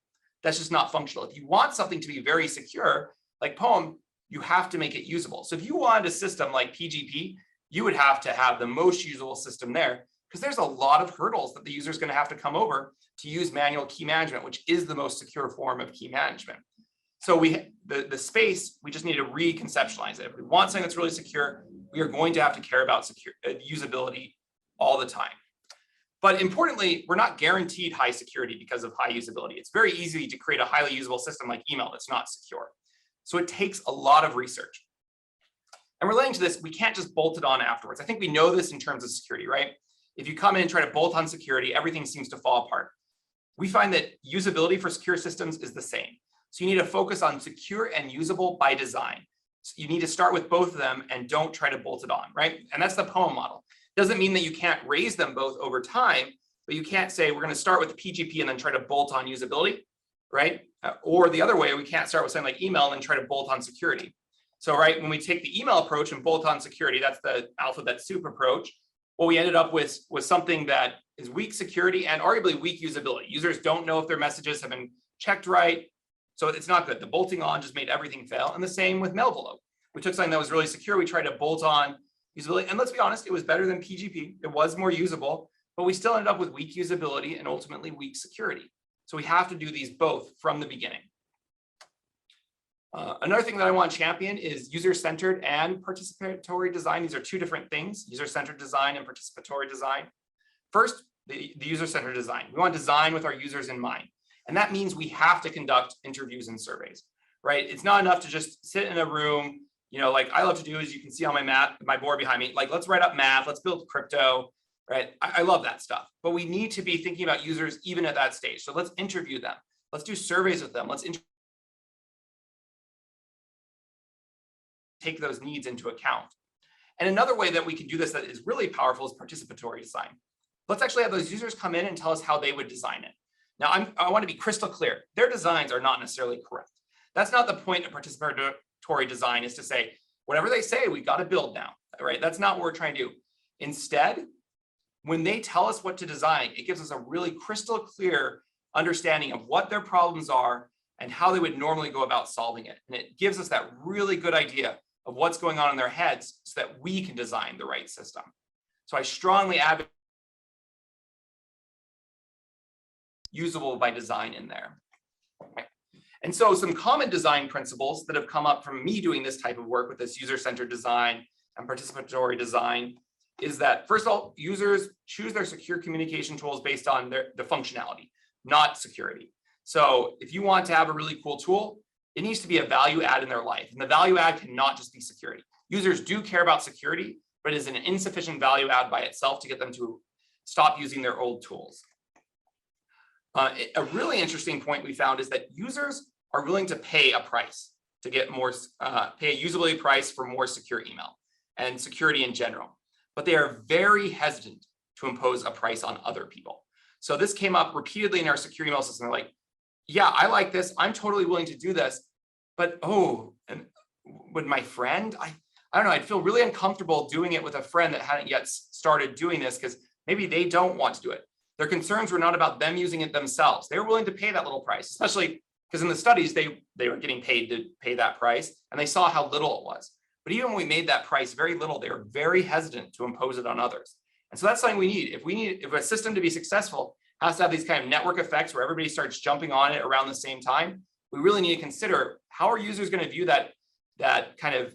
That's just not functional. If you want something to be very secure, like POEM, you have to make it usable. So if you wanted a system like PGP, you would have to have the most usable system there, because there's a lot of hurdles that the user is going to have to come over to use manual key management, which is the most secure form of key management. So the space, we just need to reconceptualize it. If we want something that's really secure, we are going to have to care about usability all the time. But importantly, we're not guaranteed high security because of high usability. It's very easy to create a highly usable system like email that's not secure. So it takes a lot of research. And relating to this, we can't just bolt it on afterwards. I think we know this in terms of security, right? If you come in and try to bolt on security, everything seems to fall apart. We find that usability for secure systems is the same. So you need to focus on secure and usable by design. So you need to start with both of them and don't try to bolt it on, right? And that's the POEM model. Doesn't mean that you can't raise them both over time, but you can't say we're going to start with the PGP and then try to bolt on usability, right? Or the other way, we can't start with something like email and then try to bolt on security. So, right, when we take the email approach and bolt on security, that's the alphabet soup approach. What we ended up with was something that is weak security and arguably weak usability. Users don't know if their messages have been checked right. So it's not good. The bolting on just made everything fail. And the same with Mailvelope. We took something that was really secure. We tried to bolt on usability. And let's be honest, it was better than PGP. It was more usable, but we still ended up with weak usability and ultimately weak security. So we have to do these both from the beginning. Another thing that I want to champion is user-centered and participatory design. These are two different things, user-centered design and participatory design. First, the user-centered design. We want to design with our users in mind. And that means we have to conduct interviews and surveys, right? It's not enough to just sit in a room, like I love to do, as you can see on my board behind me, like let's write up math, let's build crypto, right? I love that stuff, but we need to be thinking about users even at that stage. So let's interview them. Let's do surveys with them. Let's take those needs into account. And another way that we can do this that is really powerful is participatory design. Let's actually have those users come in and tell us how they would design it. Now, I want to be crystal clear. Their designs are not necessarily correct. That's not the point of participatory design, is to say, whatever they say, we got to build now, right? That's not what we're trying to do. Instead, when they tell us what to design, it gives us a really crystal clear understanding of what their problems are and how they would normally go about solving it. And it gives us that really good idea of what's going on in their heads so that we can design the right system. So I strongly advocate usable by design in there. Okay. And so some common design principles that have come up from me doing this type of work with this user-centered design and participatory design is that, first of all, users choose their secure communication tools based on the functionality, not security. So if you want to have a really cool tool, it needs to be a value add in their life. And the value add cannot just be security. Users do care about security, but it is an insufficient value add by itself to get them to stop using their old tools. A really interesting point we found is that users are willing to pay a price to get more, pay a usability price for more secure email and security in general, but they are very hesitant to impose a price on other people. So this came up repeatedly in our secure email system. They're like, yeah, I like this. I'm totally willing to do this, but and would my friend, I don't know, I'd feel really uncomfortable doing it with a friend that hadn't yet started doing this because maybe they don't want to do it. Their concerns were not about them using it themselves. They were willing to pay that little price, especially because in the studies, they were getting paid to pay that price and they saw how little it was. But even when we made that price very little, they were very hesitant to impose it on others. And so that's something we need. If a system to be successful has to have these kind of network effects where everybody starts jumping on it around the same time, we really need to consider how are users going to view that kind of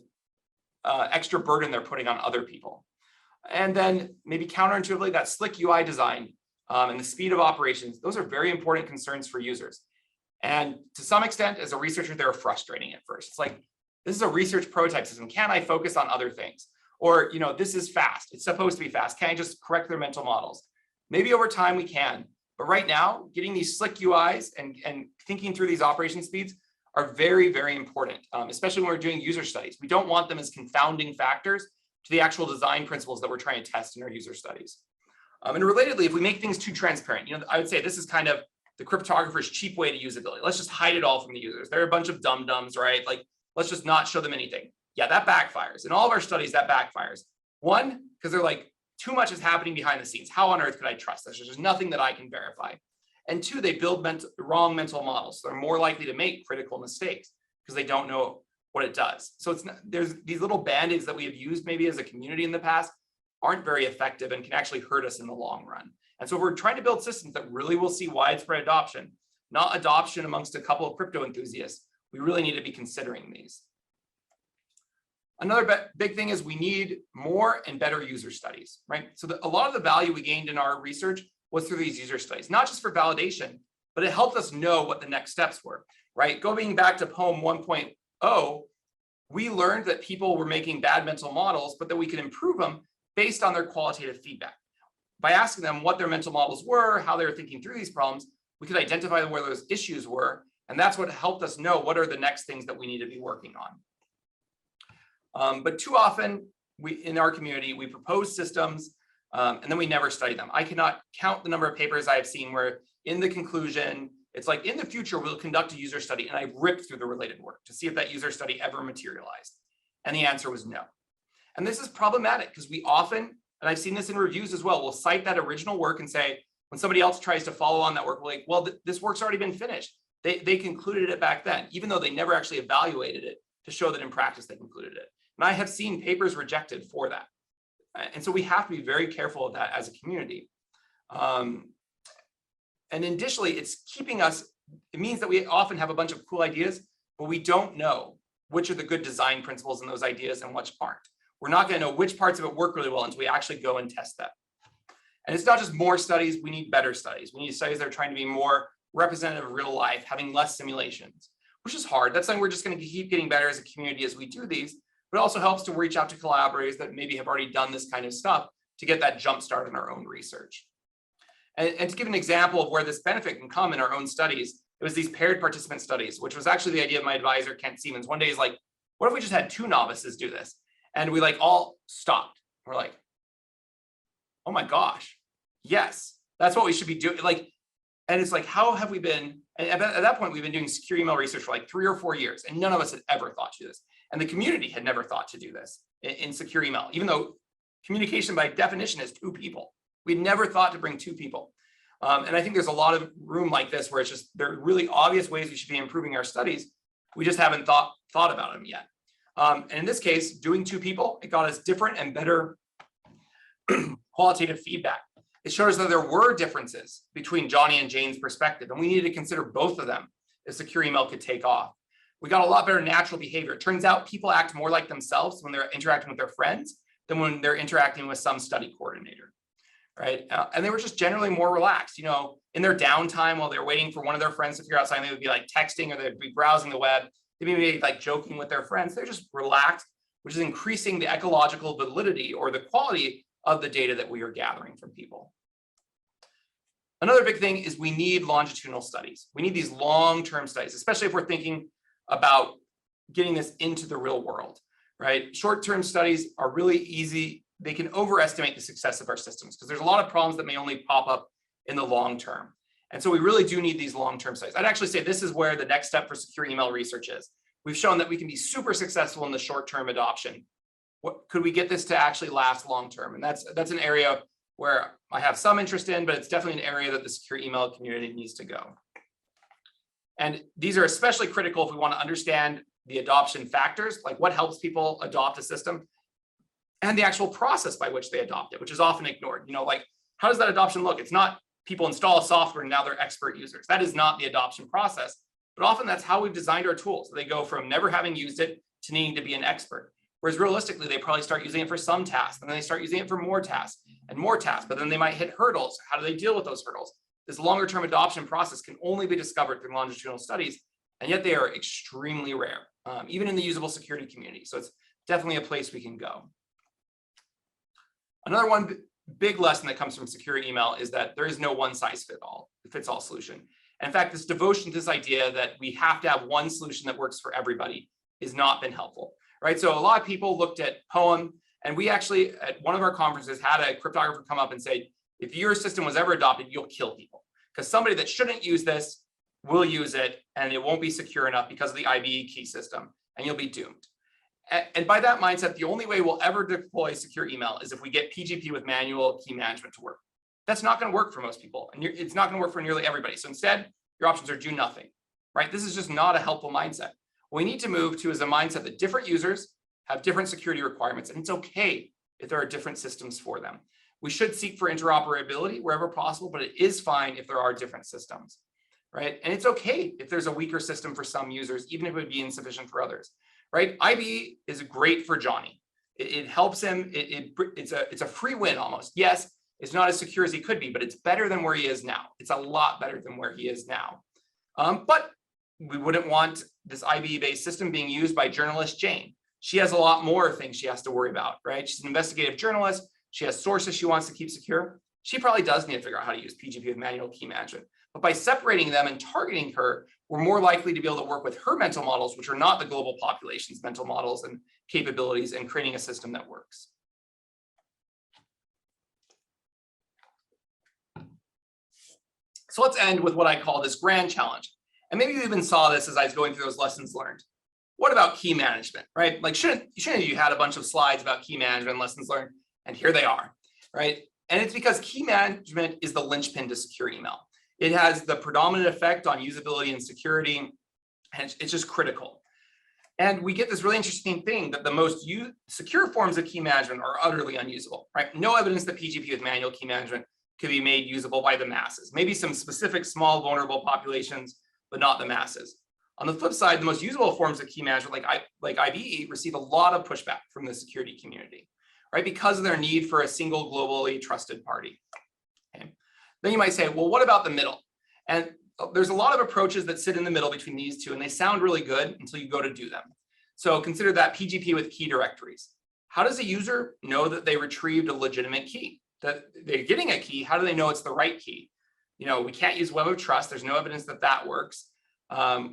extra burden they're putting on other people. And then maybe counterintuitively, that slick UI design and the speed of operations, those are very important concerns for users. And to some extent, as a researcher, they're frustrating at first. It's like, this is a research prototype system. Can I focus on other things? Or, this is fast. It's supposed to be fast. Can I just correct their mental models? Maybe over time we can. But right now, getting these slick UIs and thinking through these operation speeds are very, very important, especially when we're doing user studies. We don't want them as confounding factors to the actual design principles that we're trying to test in our user studies. And relatedly, if we make things too transparent, I would say this is kind of the cryptographer's cheap way to usability. Let's just hide it all from the users. They're a bunch of dum-dums, right? Like, let's just not show them anything. Yeah, that backfires. In all of our studies, that backfires. One, because they're like, too much is happening behind the scenes. How on earth could I trust this? There's nothing that I can verify. And two, they build wrong mental models. So they're more likely to make critical mistakes because they don't know what it does. So there's these little band-aids that we have used maybe as a community in the past aren't very effective and can actually hurt us in the long run. And so if we're trying to build systems that really will see widespread adoption, not adoption amongst a couple of crypto enthusiasts, we really need to be considering these. Another big thing is we need more and better user studies, right? So a lot of the value we gained in our research was through these user studies, not just for validation, but it helped us know what the next steps were, right? Going back to POEM 1.0, we learned that people were making bad mental models, but that we could improve them based on their qualitative feedback. By asking them what their mental models were, how they were thinking through these problems, we could identify where those issues were. And that's what helped us know what are the next things that we need to be working on. But too often in our community, we propose systems and then we never study them. I cannot count the number of papers I have seen where in the conclusion, it's like, in the future, we'll conduct a user study, and I ripped through the related work to see if that user study ever materialized. And the answer was no. And this is problematic because we often, and I've seen this in reviews as well, we'll cite that original work and say, when somebody else tries to follow on that work, we're like, well, this work's already been finished. They concluded it back then, even though they never actually evaluated it to show that in practice they concluded it. And I have seen papers rejected for that. And so we have to be very careful of that as a community. And additionally, it's keeping us, it means that we often have a bunch of cool ideas, but we don't know which are the good design principles in those ideas and which aren't. We're not going to know which parts of it work really well until we actually go and test them. And it's not just more studies, we need better studies. We need studies that are trying to be more representative of real life, having less simulations, which is hard. That's something we're just going to keep getting better as a community as we do these, but it also helps to reach out to collaborators that maybe have already done this kind of stuff to get that jump start in our own research. And to give an example of where this benefit can come in our own studies, it was these paired participant studies, which was actually the idea of my advisor, Kent Siemens. One day he's like, what if we just had 2 novices do this? And we like all stopped. We're like, oh my gosh, yes, that's what we should be doing. Like, and it's like, how have we been, and at that point, we've been doing secure email research for like 3 or 4 years, and none of us had ever thought to do this. And the community had never thought to do this in secure email, even though communication by definition is 2 people. We'd never thought to bring 2 people. And I think there's a lot of room like this where it's just, there are really obvious ways we should be improving our studies. We just haven't thought about them yet. And in this case, doing 2 people, it got us different and better qualitative feedback. It showed us that there were differences between Johnny and Jane's perspective, and we needed to consider both of them if secure email could take off. We got a lot better natural behavior. It turns out people act more like themselves when they're interacting with their friends than when they're interacting with some study coordinator, right? And they were just generally more relaxed. In their downtime while they're waiting for one of their friends to figure out something, they would be like texting or they'd be browsing the web. They'd be like joking with their friends. They're just relaxed, which is increasing the ecological validity or the quality of the data that we are gathering from people. Another big thing is we need longitudinal studies. We need these long-term studies, especially if we're thinking about getting this into the real world, right? Short-term studies are really easy. They can overestimate the success of our systems because there's a lot of problems that may only pop up in the long term. And so we really do need these long-term studies. I'd actually say this is where the next step for secure email research is. We've shown that we can be super successful in the short-term adoption. Could we get this to actually last long-term? And that's an area where I have some interest in, but it's definitely an area that the secure email community needs to go. And these are especially critical if we want to understand the adoption factors, like what helps people adopt a system. and the actual process by which they adopt it, which is often ignored. You know, like, how does that adoption look? It's not people install software and now they're expert users. That is not the adoption process, but often that's how we've designed our tools. They go from never having used it to needing to be an expert. Whereas realistically, they probably start using it for some tasks, and then they start using it for more tasks and more tasks, but then they might hit hurdles. How do they deal with those hurdles? This longer term adoption process can only be discovered through longitudinal studies, and yet they are extremely rare, even in the usable security community. So it's definitely a place we can go. Another one big lesson that comes from secure email is that there is no one size fits all solution. And in fact, this devotion to this idea that we have to have one solution that works for everybody has not been helpful, right? So a lot of people looked at POEM, and we actually, at one of our conferences, had a cryptographer come up and say, if your system was ever adopted, you'll kill people, because somebody that shouldn't use this will use it, and it won't be secure enough because of the IBE key system, and you'll be doomed. And by that mindset, the only way we'll ever deploy secure email is if we get PGP with manual key management to work. That's not going to work for most people, and it's not going to work for nearly everybody. So instead, your options are do nothing, right? This is just not a helpful mindset. What we need to move to is a mindset that different users have different security requirements, and it's okay if there are different systems for them. We should seek for interoperability wherever possible, but it is fine if there are different systems, right? And it's okay if there's a weaker system for some users, even if it would be insufficient for others. Right? IBE is great for Johnny. It helps him. It's a free win almost. Yes, it's not as secure as he could be, but it's better than where he is now. It's a lot better than where he is now. But we wouldn't want this IBE-based system being used by journalist Jane. She has a lot more things she has to worry about, right? She's an investigative journalist. She has sources she wants to keep secure. She probably does need to figure out how to use PGP with manual key management. But by separating them and targeting her, we're more likely to be able to work with her mental models, which are not the global population's mental models and capabilities, and creating a system that works. So let's end with what I call this grand challenge. And maybe you even saw this as I was going through those lessons learned. What about key management, right? Like, shouldn't you had a bunch of slides about key management and lessons learned, and here they are, right? And it's because key management is the linchpin to secure email. It has the predominant effect on usability and security, and it's just critical. And we get this really interesting thing that the most secure forms of key management are utterly unusable, right? No evidence that PGP with manual key management could be made usable by the masses. Maybe some specific small vulnerable populations, but not the masses. On the flip side, the most usable forms of key management, like IBE, receive a lot of pushback from the security community, right? Because of their need for a single globally trusted party. Okay. Then you might say, well, what about the middle? And there's a lot of approaches that sit in the middle between these two, and they sound really good until you go to do them. So consider that PGP with key directories. How does a user know that they retrieved a legitimate key? That they're getting a key, how do they know it's the right key? You know, we can't use web of trust. There's no evidence that that works.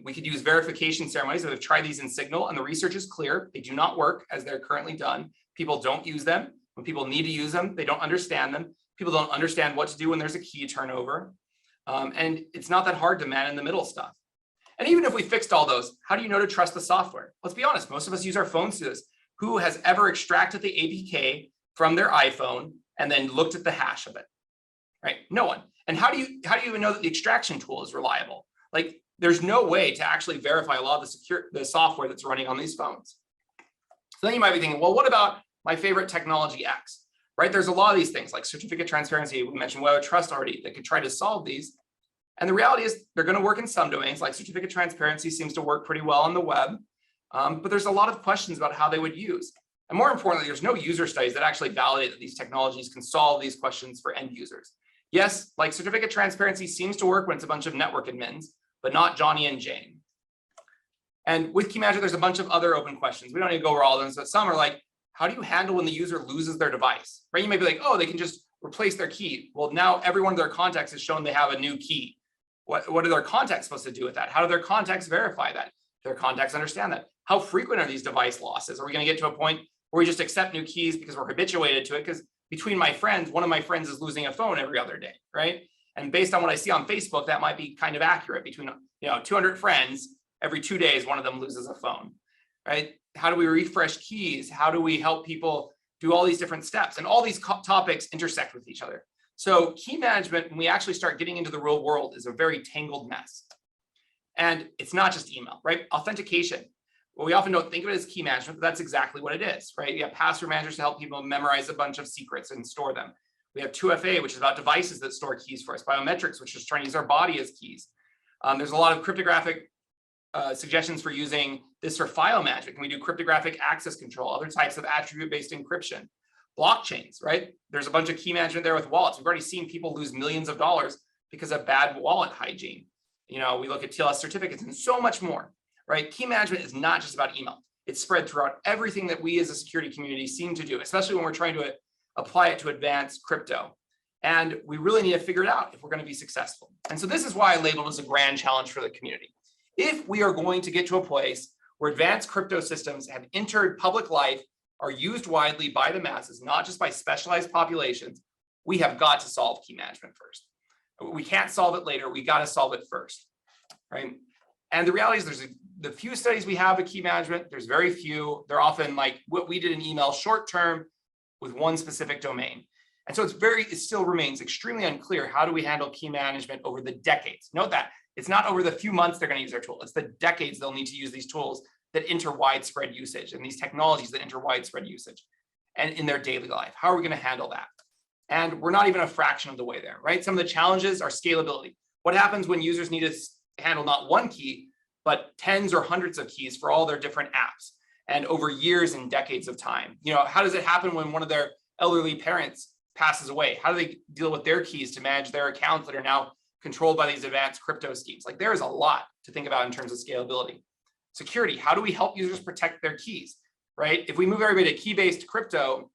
We could use verification ceremonies. We've tried these in Signal, and the research is clear. They do not work as they're currently done. People don't use them. When people need to use them, they don't understand them. People don't understand what to do when there's a key turnover. And it's not that hard to man in the middle stuff. And even if we fixed all those, how do you know to trust the software? Let's be honest, most of us use our phones to this. Who has ever extracted the APK from their iPhone and then looked at the hash of it, right? No one. And how do you even know that the extraction tool is reliable? Like, there's no way to actually verify a lot of the software that's running on these phones. So then you might be thinking, well, what about my favorite technology X? Right? There's a lot of these things like certificate transparency. We mentioned web of trust already that could try to solve these. And the reality is they're going to work in some domains, like certificate transparency seems to work pretty well on the web. But there's a lot of questions about how they would use. And more importantly, there's no user studies that actually validate that these technologies can solve these questions for end users. Yes, like certificate transparency seems to work when it's a bunch of network admins, but not Johnny and Jane. And with key management, there's a bunch of other open questions. We don't need to go over all of them. So some are like, how do you handle when the user loses their device, right? You may be like, oh, they can just replace their key. Well, now every one of their contacts has shown they have a new key. What are their contacts supposed to do with that? How do their contacts verify that? Do their contacts understand that? How frequent are these device losses? Are we going to get to a point where we just accept new keys because we're habituated to it? Because between my friends, one of my friends is losing a phone every other day, right? And based on what I see on Facebook, that might be kind of accurate. Between 200 friends, every 2 days, one of them loses a phone, right? How do we refresh keys? How do we help people do all these different steps? And all these topics intersect with each other. So key management, when we actually start getting into the real world, is a very tangled mess. And it's not just email, right? Authentication. Well, we often don't think of it as key management, but that's exactly what it is, right? You have password managers to help people memorize a bunch of secrets and store them. We have 2FA, which is about devices that store keys for us. Biometrics, which is trying to use our body as keys. There's a lot of cryptographic suggestions for using this for file management. Can we do cryptographic access control, other types of attribute-based encryption? Blockchains, right? There's a bunch of key management there with wallets. We've already seen people lose millions of dollars because of bad wallet hygiene. You know, we look at TLS certificates and so much more, right? Key management is not just about email. It's spread throughout everything that we as a security community seem to do, especially when we're trying to apply it to advanced crypto. And we really need to figure it out if we're going to be successful. And so this is why I labeled as a grand challenge for the community. If we are going to get to a place where advanced crypto systems have entered public life, are used widely by the masses, not just by specialized populations, we have got to solve key management first. We can't solve it later. We got to solve it first, right? And the reality is there's the few studies we have of key management, there's very few. They're often like what we did in email, short term with one specific domain. And so it still remains extremely unclear, how do we handle key management over the decades? Note that it's not over the few months they're going to use our tool. It's the decades they'll need to use these tools that enter widespread usage and these technologies that enter widespread usage and in their daily life. How are we going to handle that? And we're not even a fraction of the way there, right? Some of the challenges are scalability. What happens when users need to handle not one key, but tens or hundreds of keys for all their different apps and over years and decades of time? You know, how does it happen when one of their elderly parents passes away? How do they deal with their keys to manage their accounts that are now controlled by these advanced crypto schemes? Like, there is a lot to think about in terms of scalability. Security, how do we help users protect their keys, right? If we move everybody to key-based crypto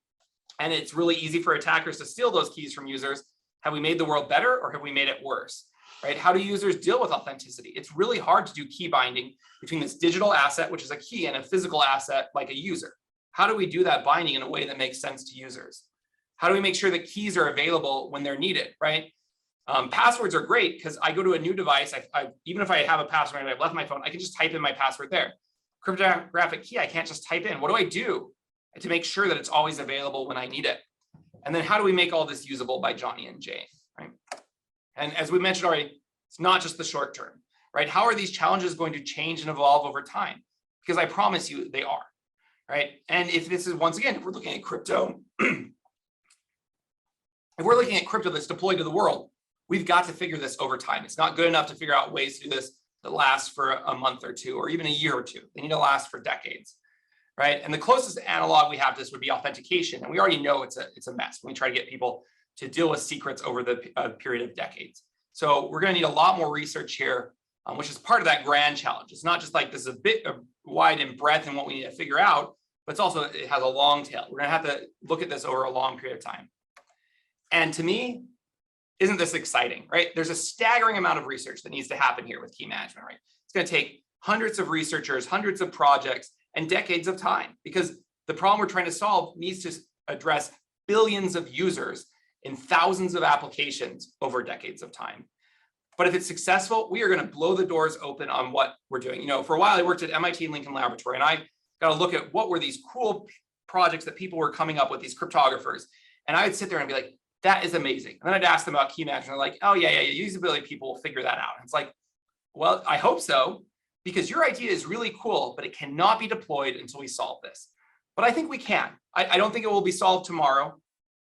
and it's really easy for attackers to steal those keys from users, have we made the world better or have we made it worse, right? How do users deal with authenticity? It's really hard to do key binding between this digital asset, which is a key, and a physical asset like a user. How do we do that binding in a way that makes sense to users? How do we make sure that keys are available when they're needed, right? Passwords are great because I go to a new device. Even if I have a password and I've left my phone, I can just type in my password there. Cryptographic key, I can't just type in. What do I do to make sure that it's always available when I need it? And then how do we make all this usable by Johnny and Jane, right? And as we mentioned already, it's not just the short term, right? How are these challenges going to change and evolve over time? Because I promise you they are, right? And if this is, once again, if we're looking at crypto, if we're looking at crypto that's deployed to the world, we've got to figure this over time. It's not good enough to figure out ways to do this that last for a month or two, or even a year or two. They need to last for decades, right? And the closest analog we have to this would be authentication. And we already know it's a mess when we try to get people to deal with secrets over the period of decades. So we're going to need a lot more research here, which is part of that grand challenge. It's not just like this is a bit wide in breadth in what we need to figure out, but it's also, it has a long tail. We're going to have to look at this over a long period of time. And to me, isn't this exciting, right? There's a staggering amount of research that needs to happen here with key management, right? It's going to take hundreds of researchers, hundreds of projects, and decades of time, because the problem we're trying to solve needs to address billions of users in thousands of applications over decades of time. But if it's successful, we are going to blow the doors open on what we're doing. You know, for a while I worked at MIT and Lincoln Laboratory, and I got to look at what were these cool projects that people were coming up with, these cryptographers. And I would sit there and be like, that is amazing. And then I'd ask them about key management. They're like, oh yeah, usability people will figure that out. And it's like, well, I hope so, because your idea is really cool, but it cannot be deployed until we solve this. But I think we can. I don't think it will be solved tomorrow.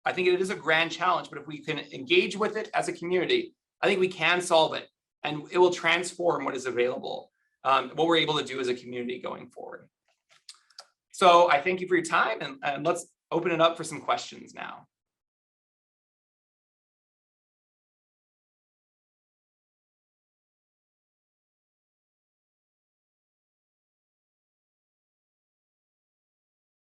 I think it is a grand challenge, but if we can engage with it as a community, I think we can solve it, and it will transform what is available, what we're able to do as a community going forward. So I thank you for your time, and let's open it up for some questions now.